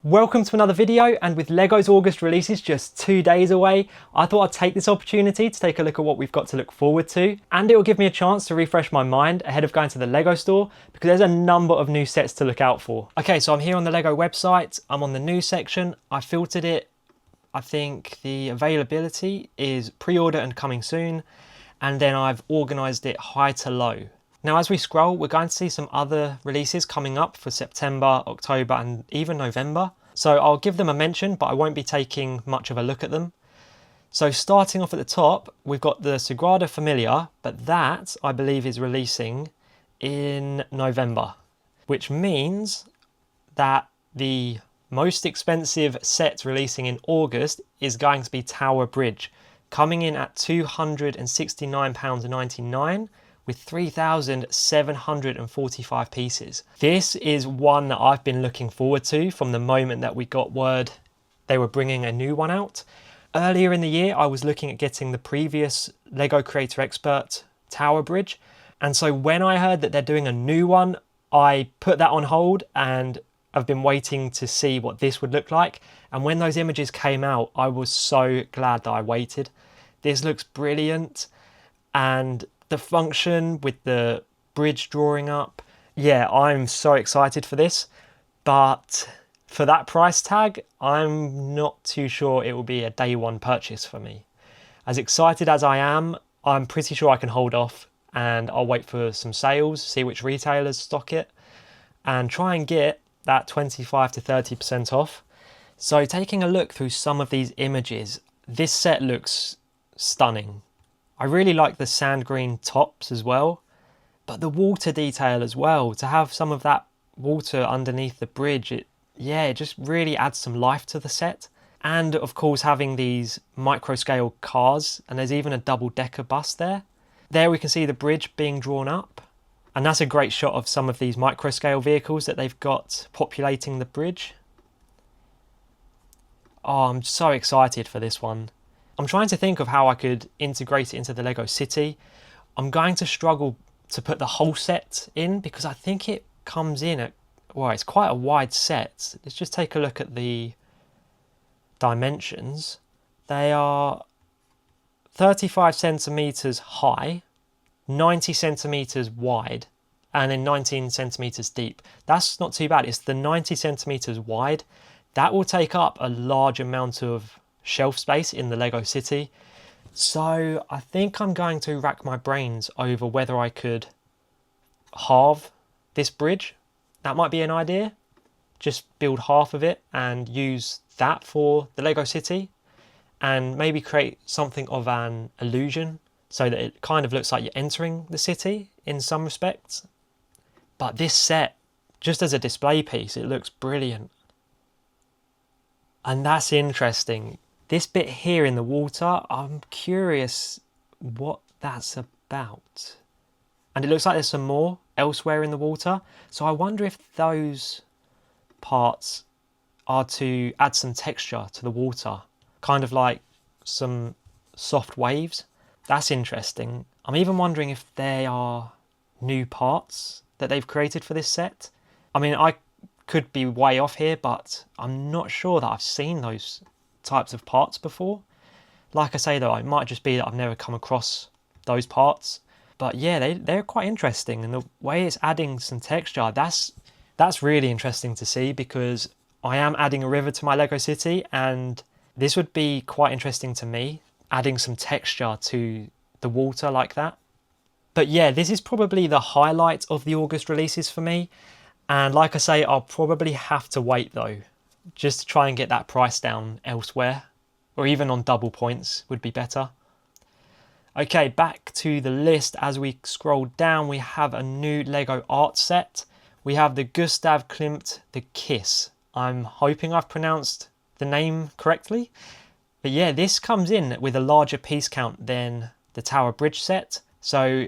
Welcome to another video, and with LEGO's August releases just 2 days away, I thought I'd take this opportunity to take a look at what we've got to look forward to, and it will give me a chance to refresh my mind ahead of going to the LEGO store because there's a number of new sets to look out for. Okay, so I'm here on the LEGO website, I'm on the news section, I filtered it. I think the availability is pre-order and coming soon, and then I've organised it high to low. Now as we scroll, we're going to see some other releases coming up for September, October and even November. So I'll give them a mention, but I won't be taking much of a look at them. So starting off at the top, we've got the Sagrada Familia, but that I believe is releasing in November, which means that the most expensive set releasing in August is going to be Tower Bridge, coming in at £269.99. with 3,745 pieces. This is one that I've been looking forward to from the moment that we got word they were bringing a new one out. Earlier in the year, I was looking at getting the previous LEGO Creator Expert Tower Bridge. And so when I heard that they're doing a new one, I put that on hold and I've been waiting to see what this would look like. And when those images came out, I was so glad that I waited. This looks brilliant. And the function with the bridge drawing up, yeah, I'm so excited for this, but for that price tag, I'm not too sure it will be a day one purchase for me. As excited as I am, I'm pretty sure I can hold off and I'll wait for some sales, see which retailers stock it, and try and get that 25 to 30% off. So taking a look through some of these images, this set looks stunning. I really like the sand green tops as well, but the water detail as well, to have some of that water underneath the bridge, it just really adds some life to the set. And of course having these micro scale cars, and there's even a double decker bus there. There we can see the bridge being drawn up, and that's a great shot of some of these micro scale vehicles that they've got populating the bridge. Oh, I'm so excited for this one. I'm trying to think of how I could integrate it into the LEGO City. I'm going to struggle to put the whole set in because I think it comes in at, well, it's quite a wide set. Let's just take a look at the dimensions. They are 35 centimeters high, 90 centimeters wide, and then 19 centimeters deep. That's not too bad. It's the 90 centimeters wide. That will take up a large amount of shelf space in the LEGO City. So I think I'm going to rack my brains over whether I could halve this bridge. That might be an idea. Just build half of it and use that for the LEGO City, and maybe create something of an illusion so that it kind of looks like you're entering the city in some respects. But this set, just as a display piece, it looks brilliant. And that's interesting. This bit here in the water, I'm curious what that's about. And it looks like there's some more elsewhere in the water. So I wonder if those parts are to add some texture to the water. Kind of like some soft waves. That's interesting. I'm even wondering if they are new parts that they've created for this set. I mean, I could be way off here, but I'm not sure that I've seen those types of parts before. Like I say though, it might just be that I've never come across those parts. But yeah, they're quite interesting, and the way it's adding some texture, that's really interesting to see, because I am adding a river to my LEGO City, and this would be quite interesting to me, adding some texture to the water like that. But yeah, this is probably the highlight of the August releases for me. And like I say, I'll probably have to wait though, just to try and get that price down elsewhere, or even on double points would be better. Okay, back to the list. As we scroll down, we have a new LEGO art set. We have the Gustav Klimt The Kiss. I'm hoping I've pronounced the name correctly. But yeah, this comes in with a larger piece count than the Tower Bridge set. So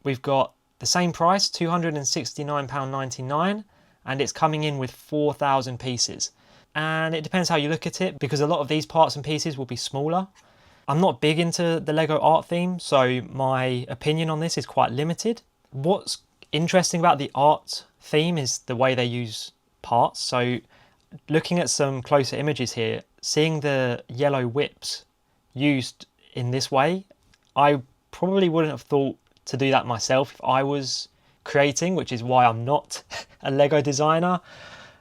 we've got the same price, £269.99, and it's coming in with 4,000 pieces. And it depends how you look at it, because a lot of these parts and pieces will be smaller. I'm not big into the LEGO art theme, so my opinion on this is quite limited. What's interesting about the art theme is the way they use parts. So looking at some closer images here, seeing the yellow whips used in this way, I probably wouldn't have thought to do that myself if I was creating, which is why I'm not a Lego designer.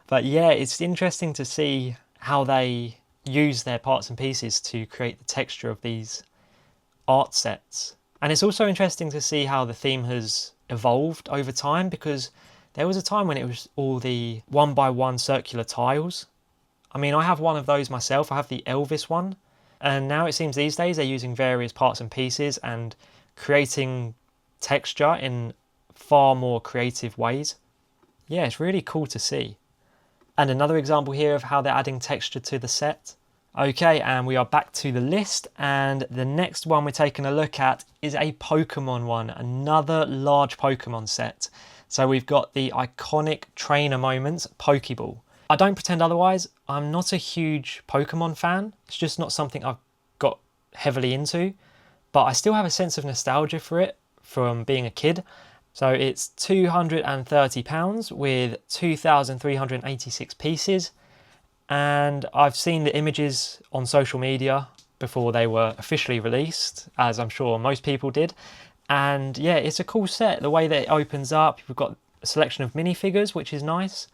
But yeah, it's interesting to see how they use their parts and pieces to create the texture of these art sets. And it's also interesting to see how the theme has evolved over time, because there was a time when it was all the 1x1 circular tiles. I mean, I have one of those myself. I have the Elvis one. And now it seems these days they're using various parts and pieces and creating texture in far more creative ways. Yeah, it's really cool to see. And another example here of how they're adding texture to the set. Okay, and we are back to the list, and the next one we're taking a look at is a Pokemon one, another large Pokemon set. So we've got the iconic trainer moments Pokeball. I don't pretend otherwise. I'm not a huge Pokemon fan. It's just not something I've got heavily into, but I still have a sense of nostalgia for it from being a kid. So it's £230 with 2,386 pieces. And I've seen the images on social media before they were officially released, as I'm sure most people did. And yeah, it's a cool set. The way that it opens up, we've got a selection of minifigures, which is nice.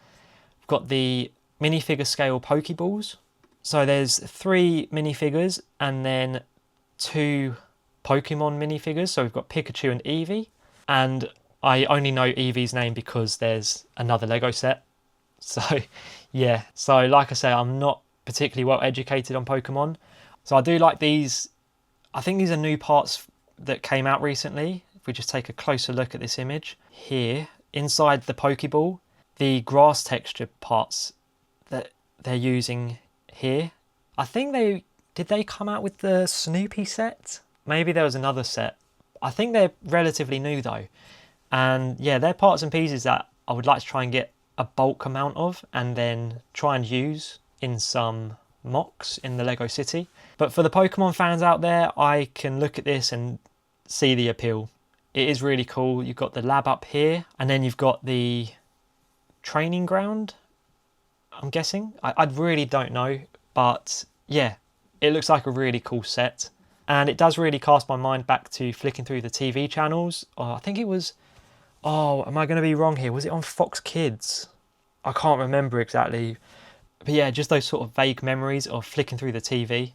We've got the minifigure scale Pokeballs. So there's 3 minifigures and then 2 Pokemon minifigures. So we've got Pikachu and Eevee. And I only know Eevee's name because there's another Lego set. So yeah, so like I say, I'm not particularly well educated on Pokemon. So I do like these. I think these are new parts that came out recently. If we just take a closer look at this image here, inside the Pokeball, the grass texture parts that they're using here. I think did they come out with the Snoopy set? Maybe there was another set. I think they're relatively new though. And yeah, they're parts and pieces that I would like to try and get a bulk amount of and then try and use in some mocks in the Lego City. But for the Pokemon fans out there, I can look at this and see the appeal. It is really cool. You've got the lab up here, and then you've got the training ground, I'm guessing. I really don't know, but yeah, it looks like a really cool set. And it does really cast my mind back to flicking through the TV channels. I think it was, am I going to be wrong here? Was it on Fox Kids? I can't remember exactly. But yeah, just those sort of vague memories of flicking through the TV.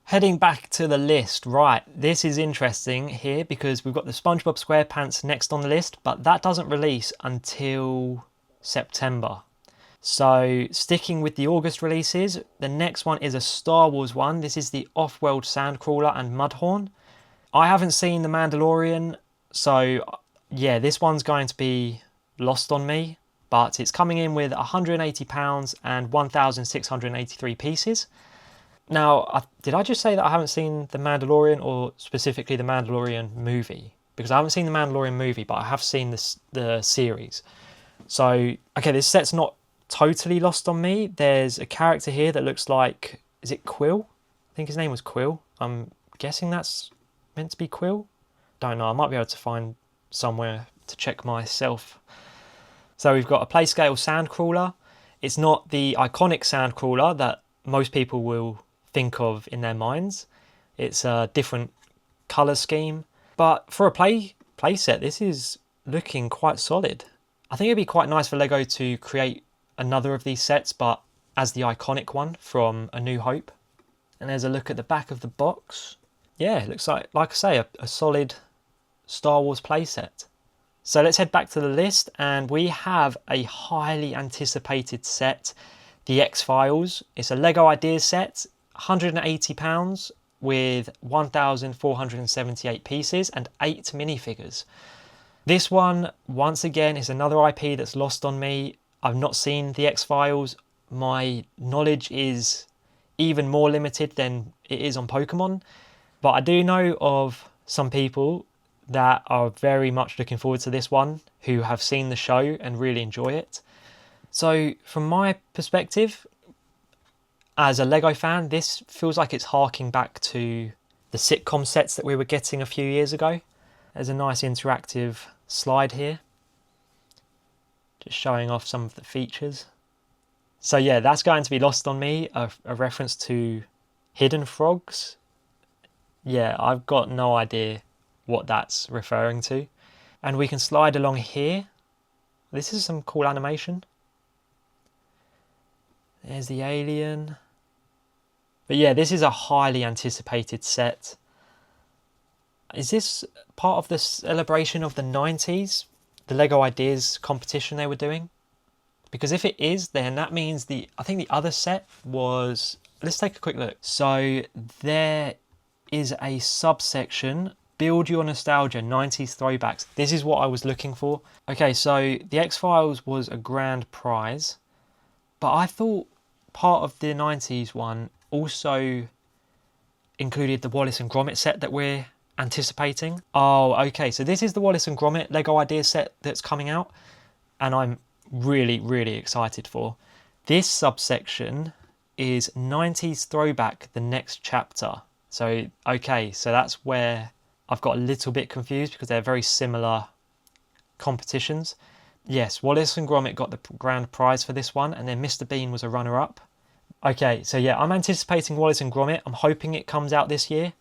Heading back to the list, right, this is interesting here because we've got the SpongeBob SquarePants next on the list, but that doesn't release until September. So sticking with the August releases, the next one is a Star Wars one. This is the Off-World Sandcrawler and Mudhorn. I haven't seen The Mandalorian, so yeah, this one's going to be lost on me, but it's coming in with £180 and 1,683 pieces. Now, did I just say that I haven't seen The Mandalorian, or specifically The Mandalorian movie? Because I haven't seen The Mandalorian movie, but I have seen the series. So, okay, this set's not totally lost on me. There's a character here that looks like, is it Quill? I think his name was Quill. I'm guessing that's meant to be Quill. Don't know, I might be able to find somewhere to check myself. So we've got a Playscale Sandcrawler. It's not the iconic Sandcrawler that most people will think of in their minds. It's a different colour scheme. But for a play set, this is looking quite solid. I think it'd be quite nice for Lego to create another of these sets, but as the iconic one from A New Hope. And there's a look at the back of the box. Yeah, it looks like I say, a solid Star Wars playset. So let's head back to the list, and we have a highly anticipated set, the X-Files. It's a Lego Ideas set, £180 with 1,478 pieces and 8 minifigures. This one, once again, is another IP that's lost on me. I've not seen the X-Files. My knowledge is even more limited than it is on Pokemon. But I do know of some people that are very much looking forward to this one, who have seen the show and really enjoy it. So from my perspective, as a Lego fan, this feels like it's harking back to the sitcom sets that we were getting a few years ago. There's a nice interactive slide here, just showing off some of the features. So yeah, that's going to be lost on me, a reference to hidden frogs. Yeah, I've got no idea what that's referring to. And we can slide along here. This is some cool animation. There's the alien. But yeah, this is a highly anticipated set. Is this part of the celebration of the 90s? The Lego Ideas competition they were doing? Because if it is, then that means I think the other set was... Let's take a quick look. So there is a subsection, Build Your Nostalgia 90s Throwbacks. This is what I was looking for. Okay, so the X-Files was a grand prize, but I thought part of the 90s one also included the Wallace and Gromit set that we're anticipating. Oh, okay, so this is the Wallace and Gromit Lego Ideas set that's coming out, and I'm really, really excited for. This subsection is 90s Throwback, the next chapter. So, okay, so that's where I've got a little bit confused because they're very similar competitions. Yes, Wallace and Gromit got the grand prize for this one, and then Mr. Bean was a runner-up. Okay, so yeah, I'm anticipating Wallace and Gromit. I'm hoping it comes out this year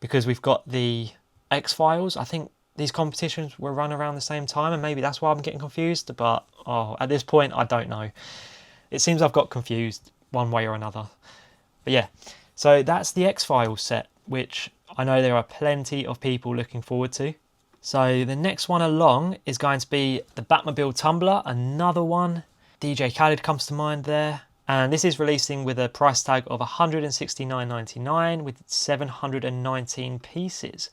because we've got the X-Files. I think these competitions were run around the same time, and maybe that's why I'm getting confused, but at this point, I don't know. It seems I've got confused one way or another. But yeah, so that's the X-Files set, which I know there are plenty of people looking forward to. So the next one along is going to be the Batmobile Tumbler, another one. DJ Khaled comes to mind there. And this is releasing with a price tag of $169.99 with 719 pieces.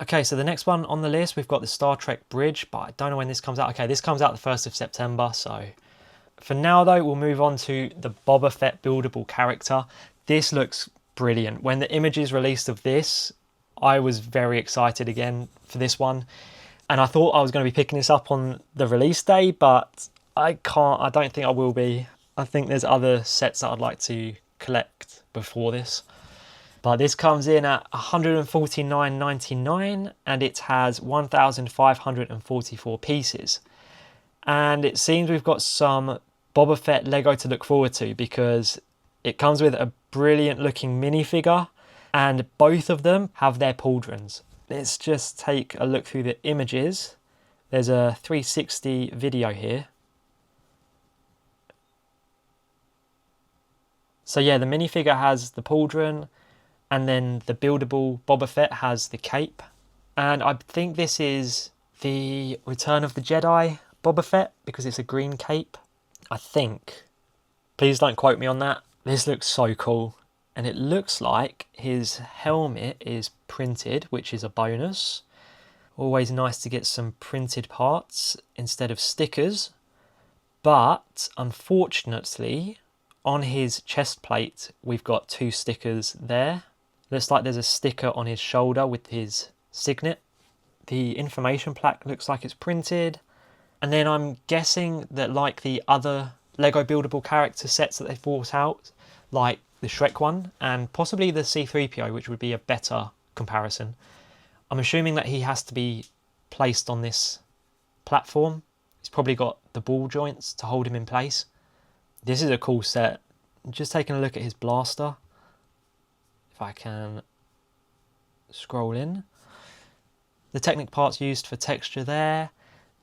Okay, so the next one on the list, we've got the Star Trek Bridge, but I don't know when this comes out. Okay, this comes out the 1st of September, so... For now, though, we'll move on to the Boba Fett buildable character. This looks brilliant. When the images released of this, I was very excited again for this one. And I thought I was going to be picking this up on the release day, but I don't think I will be. I think there's other sets that I'd like to collect before this. But this comes in at $149.99 and it has 1,544 pieces. And it seems we've got some Boba Fett Lego to look forward to because it comes with a brilliant looking minifigure and both of them have their pauldrons. Let's just take a look through the images. There's a 360 video here. So yeah, the minifigure has the pauldron and then the buildable Boba Fett has the cape. And I think this is the Return of the Jedi Boba Fett because it's a green cape, I think. Please don't quote me on that. This looks so cool. And it looks like his helmet is printed, which is a bonus. Always nice to get some printed parts instead of stickers. But unfortunately, on his chest plate, we've got 2 stickers there. Looks like there's a sticker on his shoulder with his signet. The information plaque looks like it's printed. And then I'm guessing that like the other Lego buildable character sets that they've brought out, like the Shrek one and possibly the C-3PO, which would be a better comparison, I'm assuming that he has to be placed on this platform. He's probably got the ball joints to hold him in place. This is a cool set. Just taking a look at his blaster. If I can scroll in. The Technic parts used for texture there.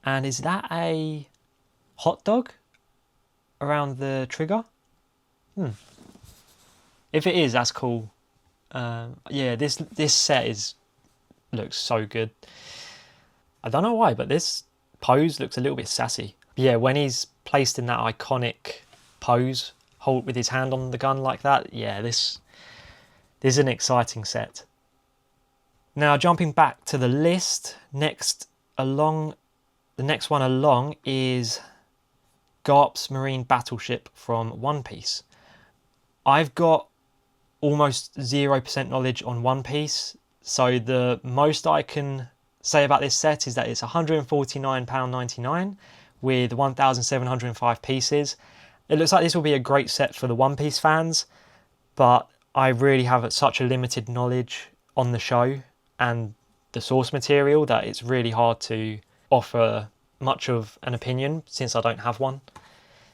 And is that a hot dog around the trigger? If it is, that's cool. Yeah, this set looks so good. I don't know why, but this pose looks a little bit sassy. Yeah, when he's placed in that iconic pose, hold with his hand on the gun like that, yeah, this is an exciting set. Now, jumping back to the list, the next one along is Garp's Marine Battleship from One Piece. I've got almost 0% knowledge on One Piece, so the most I can say about this set is that it's £149.99 with 1,705 pieces. It looks like this will be a great set for the One Piece fans, but I really have such a limited knowledge on the show and the source material that it's really hard to offer much of an opinion since I don't have one.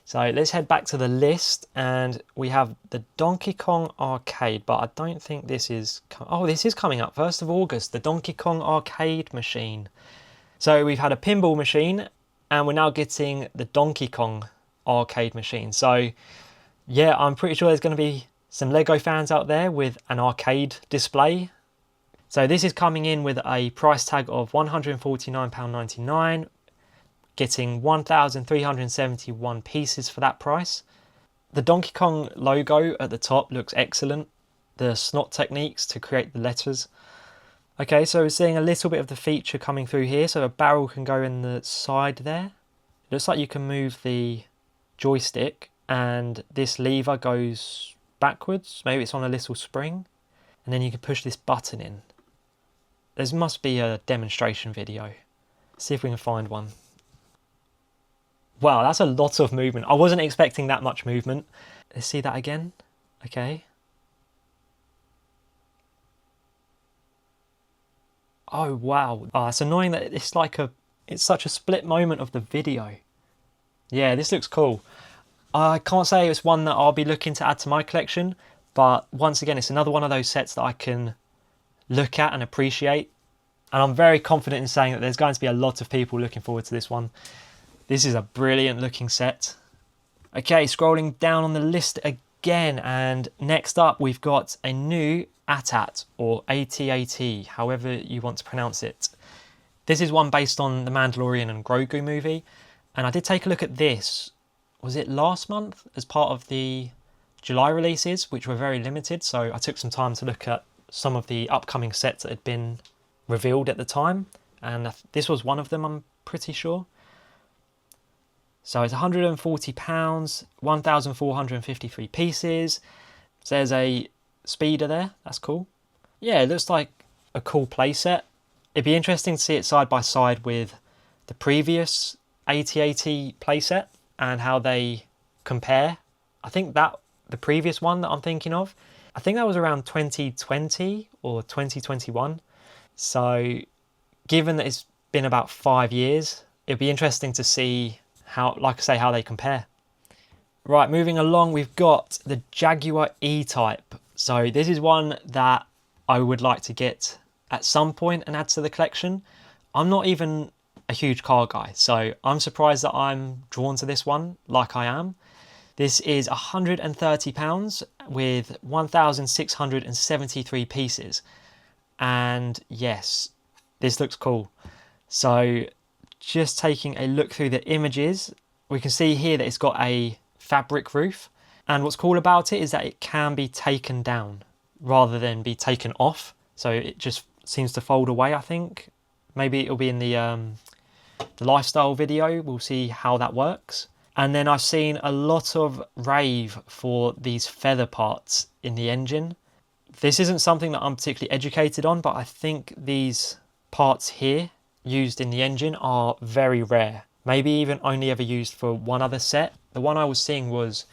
So let's head back to the list, and we have the Donkey Kong Arcade, but I don't think this is... Oh, this is coming up, 1st of August, the Donkey Kong Arcade machine. So we've had a pinball machine, and we're now getting the Donkey Kong Arcade machine. So yeah, I'm pretty sure there's going to be some Lego fans out there with an arcade display. So this is coming in with a price tag of £149.99, getting 1,371 pieces for that price. The Donkey Kong logo at the top looks excellent. The snot techniques to create the letters. Okay, so we're seeing a little bit of the feature coming through here. So a barrel can go in the side there. It looks like you can move the joystick, and this lever goes backwards. Maybe it's on a little spring, and then you can push this button in. There must be a demonstration video. Let's see if we can find one. Wow, that's a lot of movement. I wasn't expecting that much movement. Let's see that again. Okay. Oh wow. Oh, it's annoying that it's such a split moment of the video. Yeah, this looks cool. I can't say it's one that I'll be looking to add to my collection, but once again, it's another one of those sets that I can look at and appreciate. And I'm very confident in saying that there's going to be a lot of people looking forward to this one. This is a brilliant looking set. Okay, scrolling down on the list again, and next up we've got a new AT-AT, or AT-AT, however you want to pronounce it. This is one based on the Mandalorian and Grogu movie, and I did take a look at this, was it last month, as part of the July releases, which were very limited, so I took some time to look at some of the upcoming sets that had been revealed at the time, and this was one of them, I'm pretty sure. So it's £140, 1,453 pieces. So there's a speeder there, that's cool. Yeah, it looks like a cool playset. It'd be interesting to see it side by side with the previous AT-AT playset and how they compare. I think that the previous one that I'm thinking of, I think that was around 2020 or 2021. So given that it's been about 5 years, it'd be interesting to see how, like I say, how they compare. Right, moving along, we've got the Jaguar E-Type. So this is one that I would like to get at some point and add to the collection. I'm not even a huge car guy, so I'm surprised that I'm drawn to this one like I am. This is £130 with 1,673 pieces. And yes, this looks cool. So just taking a look through the images, we can see here that it's got a fabric roof. And what's cool about it is that it can be taken down rather than be taken off. So it just seems to fold away, I think. Maybe it'll be in the lifestyle video. We'll see how that works. And then I've seen a lot of rave for these feather parts in the engine. This isn't something that I'm particularly educated on, but I think these parts here used in the engine are very rare. Maybe even only ever used for one other set. The one I was seeing was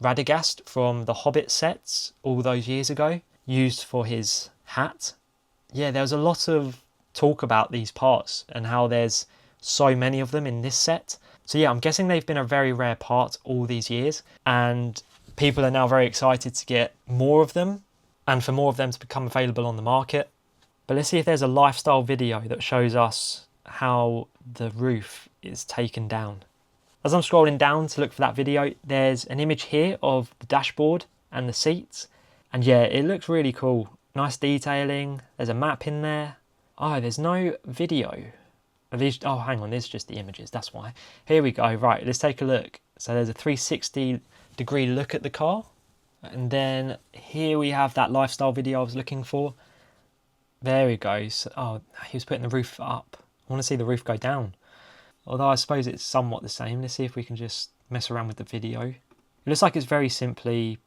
Radagast from the Hobbit sets all those years ago, used for his hat. Yeah, there was a lot of talk about these parts and how there's so many of them in this set. So yeah, I'm guessing they've been a very rare part all these years, and people are now very excited to get more of them and for more of them to become available on the market. But let's see if there's a lifestyle video that shows us how the roof is taken down. As I'm scrolling down to look for that video, there's an image here of the dashboard and the seats. And yeah, it looks really cool. Nice detailing. There's a map in there. Oh, there's no video. Are these, oh, hang on, there's just the images, that's why. Here we go, right, let's take a look. So there's a 360-degree look at the car. And then here we have that lifestyle video I was looking for. There we go. So, oh, he was putting the roof up. I want to see the roof go down. Although I suppose it's somewhat the same. Let's see if we can just mess around with the video. It looks like it's very simply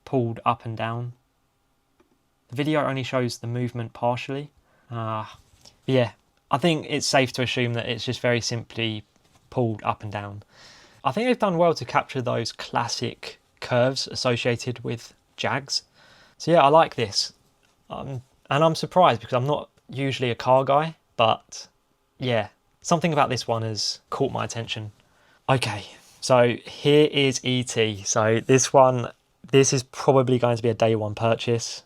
pulled up and down. The video only shows the movement partially. Yeah, I think it's safe to assume that it's just very simply pulled up and down. I think they've done well to capture those classic curves associated with Jags. So yeah, I like this. And I'm surprised because I'm not usually a car guy, but yeah, something about this one has caught my attention. Okay, So here is E.T. So this is probably going to be a day one purchase,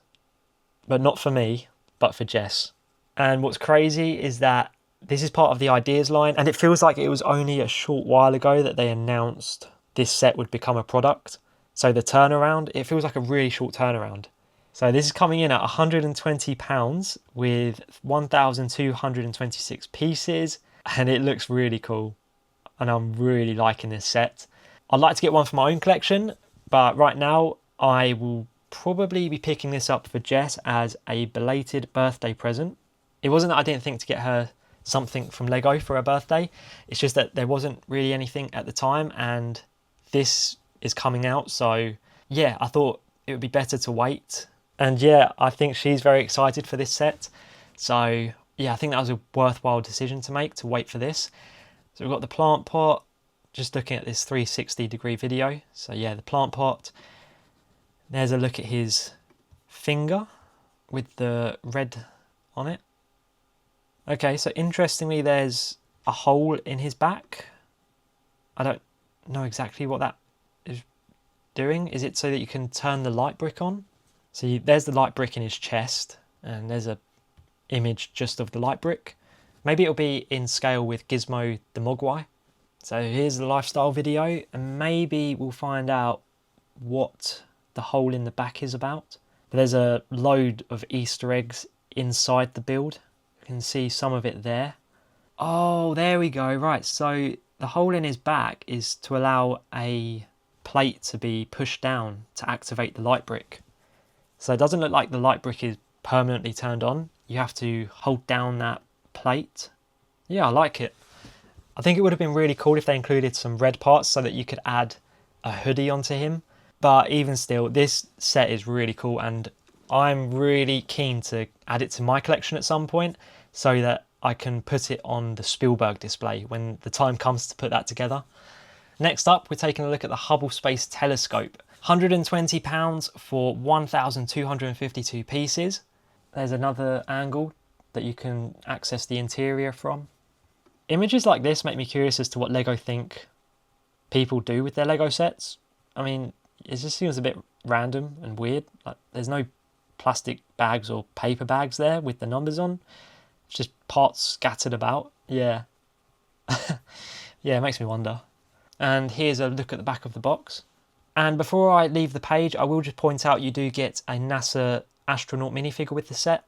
but not for me, but for Jess. And what's crazy is that this is part of the Ideas line, and it feels like it was only a short while ago that they announced this set would become a product. So the turnaround, it feels like a really short turnaround. So this is coming in at £120 with 1,226 pieces, and it looks really cool. And I'm really liking this set. I'd like to get one for my own collection, but right now I will probably be picking this up for Jess as a belated birthday present. It wasn't that I didn't think to get her something from Lego for her birthday. It's just that there wasn't really anything at the time, and this is coming out. So yeah, I thought it would be better to wait. And yeah, I think she's very excited for this set. So yeah, I think that was a worthwhile decision to make, to wait for this. So we've got the plant pot, just looking at this 360-degree video. So yeah, the plant pot. There's a look at his finger with the red on it. Okay, so interestingly, there's a hole in his back. I don't know exactly what that is doing. Is it so that you can turn the light brick on? So there's the light brick in his chest, and there's a image just of the light brick. Maybe it'll be in scale with Gizmo the Mogwai. So here's the lifestyle video, and maybe we'll find out what the hole in the back is about. But there's a load of Easter eggs inside the build. You can see some of it there. Oh, there we go. Right, so the hole in his back is to allow a plate to be pushed down to activate the light brick. So it doesn't look like the light brick is permanently turned on. You have to hold down that plate. Yeah, I like it. I think it would have been really cool if they included some red parts so that you could add a hoodie onto him. But even still, this set is really cool, and I'm really keen to add it to my collection at some point so that I can put it on the Spielberg display when the time comes to put that together. Next up, we're taking a look at the Hubble Space Telescope. £120 for 1,252 pieces. There's another angle that you can access the interior from. Images like this make me curious as to what Lego think people do with their Lego sets. I mean, it just seems a bit random and weird. Like, there's no plastic bags or paper bags there with the numbers on. It's just parts scattered about. Yeah. Yeah, it makes me wonder. And here's a look at the back of the box. And before I leave the page, I will just point out you do get a NASA astronaut minifigure with the set.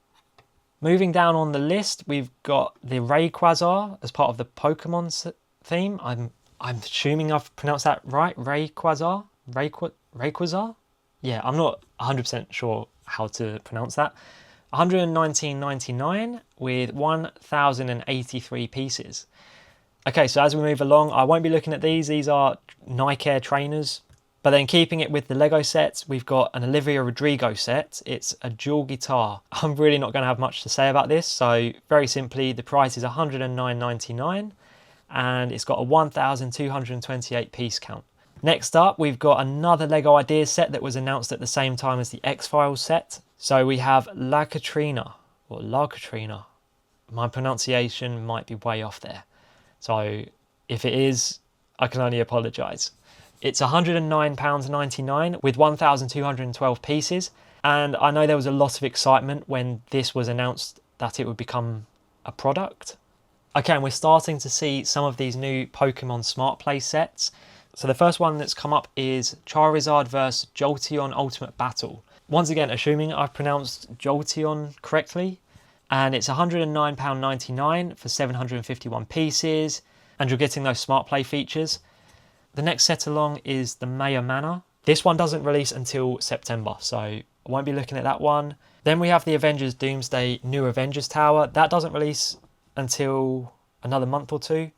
Moving down on the list, we've got the Rayquaza as part of the Pokemon theme. I'm assuming I've pronounced that right. Rayquaza? Rayquaza? Yeah, I'm not 100% sure how to pronounce that. $119.99 with 1,083 pieces. Okay, so as we move along, I won't be looking at these. These are Nike Air trainers. But then keeping it with the Lego sets, we've got an Olivia Rodrigo set. It's a dual guitar. I'm really not going to have much to say about this. So very simply, the price is $109.99 and it's got a 1,228 piece count. Next up, we've got another Lego Ideas set that was announced at the same time as the X-Files set. So we have La Katrina, or La Katrina. My pronunciation might be way off there. So if it is, I can only apologise. It's £109.99 with 1,212 pieces. And I know there was a lot of excitement when this was announced that it would become a product. Okay, and we're starting to see some of these new Pokemon Smart Play sets. So the first one that's come up is Charizard vs Jolteon Ultimate Battle. Once again, assuming I've pronounced Jolteon correctly. And it's £109.99 for 751 pieces. And you're getting those Smart Play features. The next set along is the Maya Mana. This one doesn't release until September, so I won't be looking at that one. Then we have the Avengers Doomsday New Avengers Tower. That doesn't release until another month or two.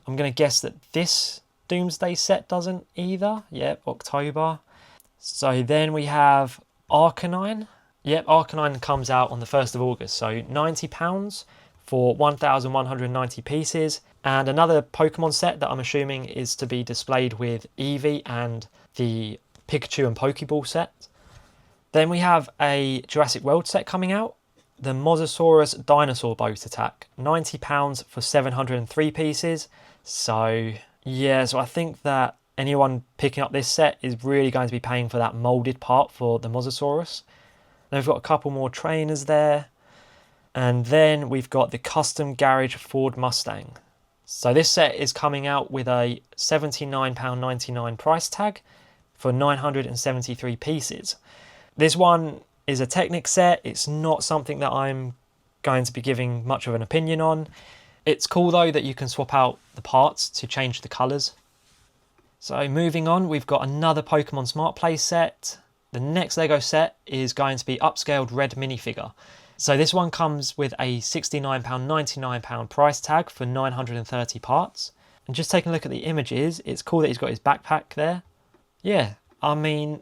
I'm going to guess that this Doomsday set doesn't either. Yep, October. So then we have Arcanine. Yep, Arcanine comes out on the 1st of August, so £90 for 1,190 pieces. And another Pokemon set that I'm assuming is to be displayed with Eevee and the Pikachu and Pokeball set. Then we have a Jurassic World set coming out. The Mosasaurus Dinosaur Boat Attack. £90 for 703 pieces. So Yeah, so I think that anyone picking up this set is really going to be paying for that moulded part for the Mosasaurus. Then we've got a couple more trainers there. And then we've got the custom garage Ford Mustang. So this set is coming out with a £79.99 price tag for 973 pieces. This one is a Technic set. It's not something that I'm going to be giving much of an opinion on. It's cool though that you can swap out the parts to change the colours. So moving on, we've got another Pokemon Smart Play set. The next Lego set is going to be upscaled red minifigure. So this one comes with a £69.99 price tag for 930 parts. And just taking a look at the images, it's cool that he's got his backpack there. Yeah, I mean,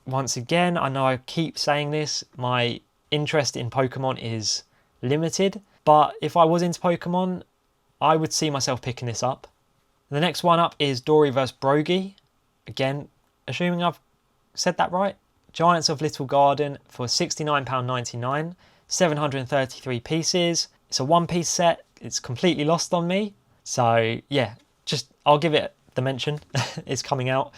once again, I know I keep saying this, my interest in Pokemon is limited. But if I was into Pokemon, I would see myself picking this up. The next one up is Dory vs Brogy. Again, assuming I've said that right. Giants of Little Garden for £69.99. 733 pieces. It's a one-piece set. It's completely lost on me. So yeah, I'll give it the mention. It's coming out.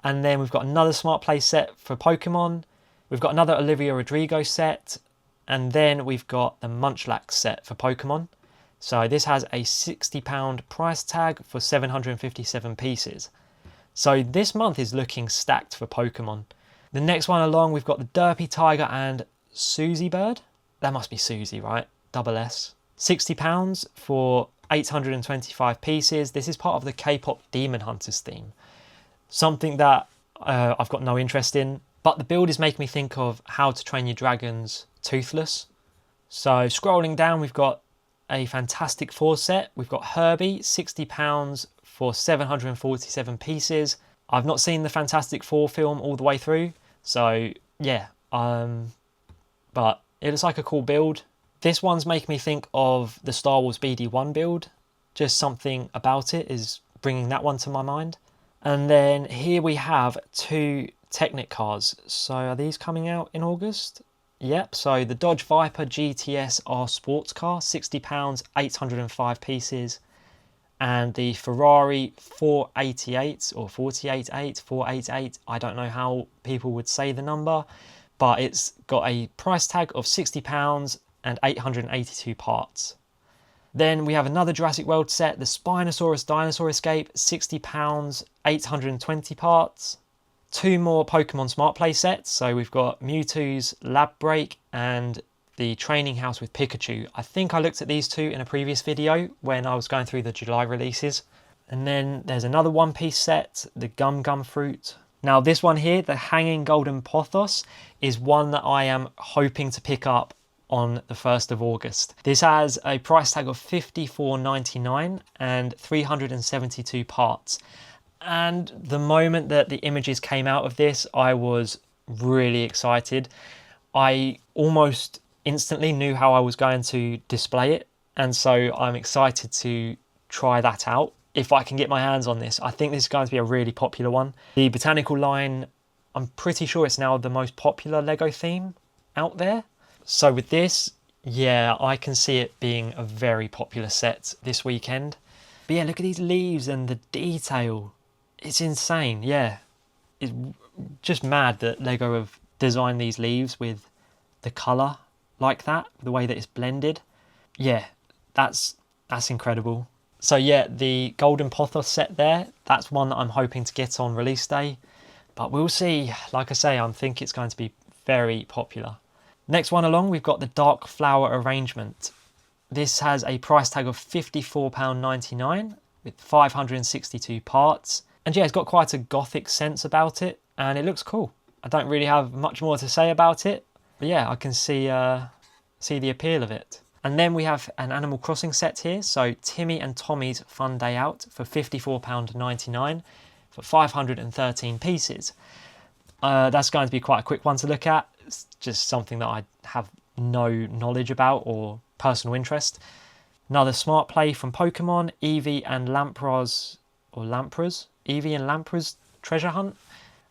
And then we've got another Smart Play set for Pokemon. We've got another Olivia Rodrigo set. And then we've got the Munchlax set for Pokemon. So this has a £60 price tag for 757 pieces. So this month is looking stacked for Pokemon. The next one along, we've got the Derpy Tiger and Susie Bird. That must be Susie, right? Double S. £60 for 825 pieces. This is part of the K-pop Demon Hunters theme. Something that I've got no interest in. But the build is making me think of How to Train Your Dragon's Toothless. So scrolling down, we've got a Fantastic Four set. We've got Herbie, £60 for 747 pieces. I've not seen the Fantastic Four film all the way through. So yeah, but it looks like a cool build. This one's making me think of the Star Wars BD-1 build. Just something about it is bringing that one to my mind. And then here we have two Technic cars. So are these coming out in August? Yep, so the Dodge Viper GTS R sports car, £60, 805 pieces. And the Ferrari 488 or 488, I don't know how people would say the number, but it's got a price tag of £60 and 882 parts. Then we have another Jurassic World set, the Spinosaurus Dinosaur Escape, £60, 820 parts. Two more Pokemon Smart Play sets, so we've got Mewtwo's Lab Break and the Training House with Pikachu. I think I looked at these two in a previous video when I was going through the July releases. And then there's another one-piece set, the Gum Gum Fruit. Now this one here, the Hanging Golden Pothos, is one that I am hoping to pick up on the 1st of August. This has a price tag of $54.99 and 372 parts. And the moment that the images came out of this, I was really excited. I almost instantly knew how I was going to display it, and so I'm excited to try that out if I can get my hands on this. I think this is going to be a really popular one. The Botanical line, I'm pretty sure it's now the most popular Lego theme out there. So with this, yeah, I can see it being a very popular set this weekend. But yeah, look at these leaves and the detail. It's insane, yeah. It's just mad that Lego have designed these leaves with the colour like that, the way that it's blended. Yeah, that's incredible. So yeah, the Golden Pothos set there, that's one that I'm hoping to get on release day. But we'll see. Like I say, I think it's going to be very popular. Next one along, we've got the Dark Flower Arrangement. This has a price tag of £54.99 with 562 parts. And yeah, it's got quite a gothic sense about it, and it looks cool. I don't really have much more to say about it, but yeah, I can see the appeal of it. And then we have an Animal Crossing set here, so Timmy and Tommy's Fun Day Out for £54.99 for 513 pieces. That's going to be quite a quick one to look at. It's just something that I have no knowledge about or personal interest. Another Smart Play from Pokemon, Eevee and Lampra's Treasure Hunt.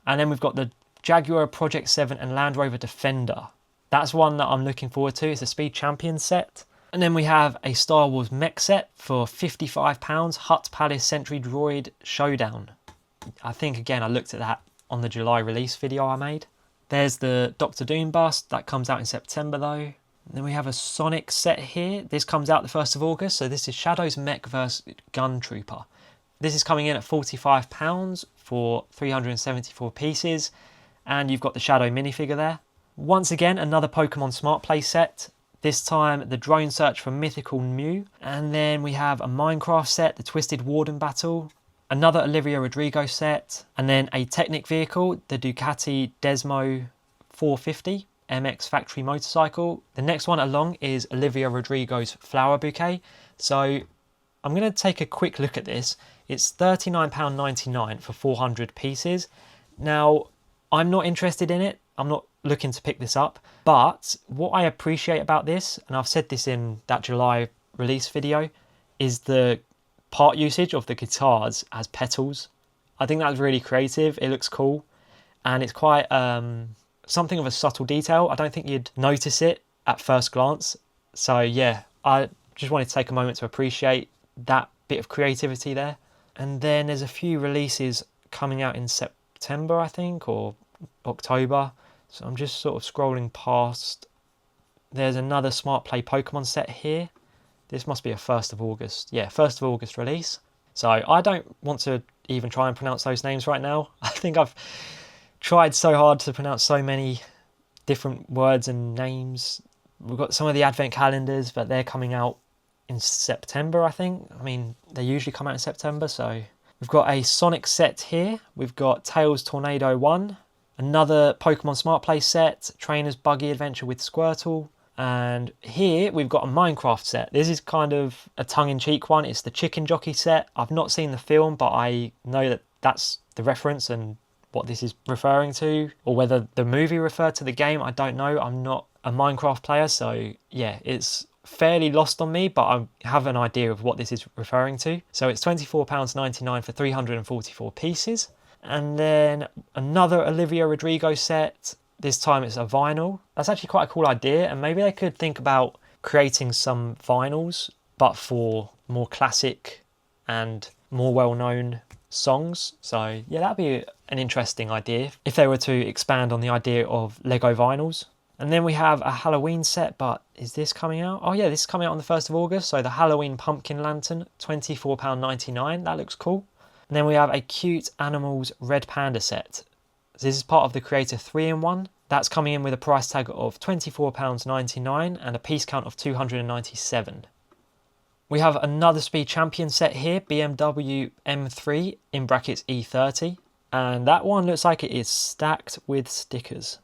And then we've got the Jaguar Project 7 and Land Rover Defender. That's one that I'm looking forward to. It's a Speed Champion set. And then we have a Star Wars mech set for £55, Hutt Palace Sentry Droid Showdown. I think, again, I looked at that on the July release video I made. There's the Doctor Doom bust. That comes out in September, though. And then we have a Sonic set here. This comes out the 1st of August. So this is Shadow's Mech vs. Gun Trooper. This is coming in at £45 for 374 pieces. And you've got the Shadow minifigure there. Once again, another Pokemon Smart Play set. This time, the Drone Search for Mythical Mew. And then we have a Minecraft set, the Twisted Warden Battle. Another Olivia Rodrigo set. And then a Technic vehicle, the Ducati Desmo 450 MX Factory Motorcycle. The next one along is Olivia Rodrigo's Flower Bouquet. So I'm going to take a quick look at this. It's £39.99 for 400 pieces. Now, I'm not interested in it. I'm not looking to pick this up. But what I appreciate about this, and I've said this in that July release video, is the part usage of the guitars as petals. I think that's really creative. It looks cool. And it's quite something of a subtle detail. I don't think you'd notice it at first glance. So yeah, I just wanted to take a moment to appreciate that bit of creativity there. And then there's a few releases coming out in September, I think, or October. So I'm just sort of scrolling past. There's another Smart Play Pokemon set here. This must be a 1st of August. Yeah, 1st of August release. So I don't want to even try and pronounce those names right now. I think I've tried so hard to pronounce so many different words and names. We've got some of the advent calendars, but they're coming out in September, I think. I mean, they usually come out in September, so... We've got a Sonic set here. We've got Tails Tornado 1. Another Pokemon Smart Play set. Trainer's Buggy Adventure with Squirtle. And here we've got a Minecraft set. This is kind of a tongue-in-cheek one. It's the Chicken Jockey set. I've not seen the film, but I know that that's the reference and what this is referring to. Or whether the movie referred to the game, I don't know. I'm not a Minecraft player, so yeah, it's fairly lost on me, but I have an idea of what this is referring to. So it's £24.99 for 344 pieces. And then another Olivia Rodrigo set. This time it's a vinyl. That's actually quite a cool idea, and maybe they could think about creating some vinyls, but for more classic and more well-known songs. So yeah, that'd be an interesting idea if they were to expand on the idea of Lego vinyls. And then we have a Halloween set, but is this coming out? Oh yeah, this is coming out on the 1st of August. So the Halloween Pumpkin Lantern, £24.99. That looks cool. And then we have a Cute Animals Red Panda set. So this is part of the Creator 3-in-1. That's coming in with a price tag of £24.99 and a piece count of 297. We have another Speed Champion set here, BMW M3 in brackets E30. And that one looks like it is stacked with stickers.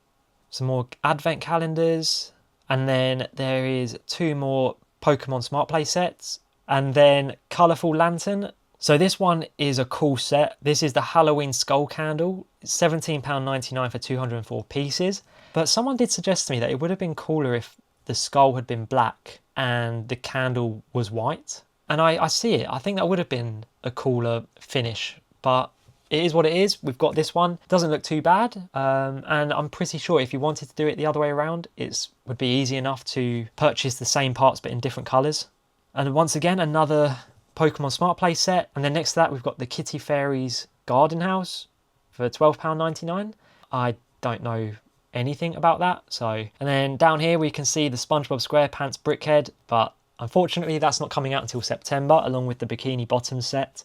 Some more advent calendars, and then there is 2 more Pokemon Smart Play sets, and then Colourful Lantern. So this one is a cool set. This is the Halloween Skull Candle. It's £17.99 for 204 pieces. But someone did suggest to me that it would have been cooler if the skull had been black and the candle was white. And I see it. I think that would have been a cooler finish, but it is what it is. We've got this one. Doesn't look too bad. And I'm pretty sure if you wanted to do it the other way around, it would be easy enough to purchase the same parts but in different colours. And once again, another Pokemon Smart Play set. And then next to that, we've got the Kitty Fairies Garden House for £12.99. I don't know anything about that. And then down here, we can see the SpongeBob SquarePants Brickhead. But unfortunately, that's not coming out until September, along with the Bikini Bottom set.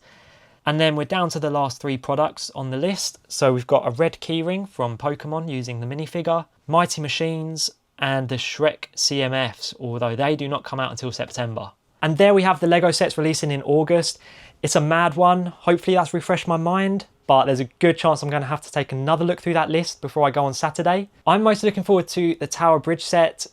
And then we're down to the last 3 products on the list. So we've got a red keyring from Pokemon using the minifigure, Mighty Machines, and the Shrek CMFs, although they do not come out until September. And there we have the Lego sets releasing in August. It's a mad one. Hopefully that's refreshed my mind, but there's a good chance I'm going to have to take another look through that list before I go on Saturday. I'm most looking forward to the Tower Bridge set,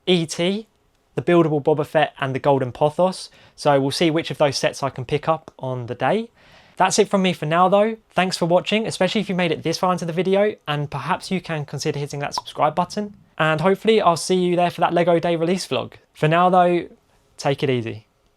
E.T., the buildable Boba Fett, and the Golden Pothos. So we'll see which of those sets I can pick up on the day. That's it from me for now though. Thanks for watching, especially if you made it this far into the video, and perhaps you can consider hitting that subscribe button. And hopefully I'll see you there for that Lego Day release vlog. For now though, take it easy.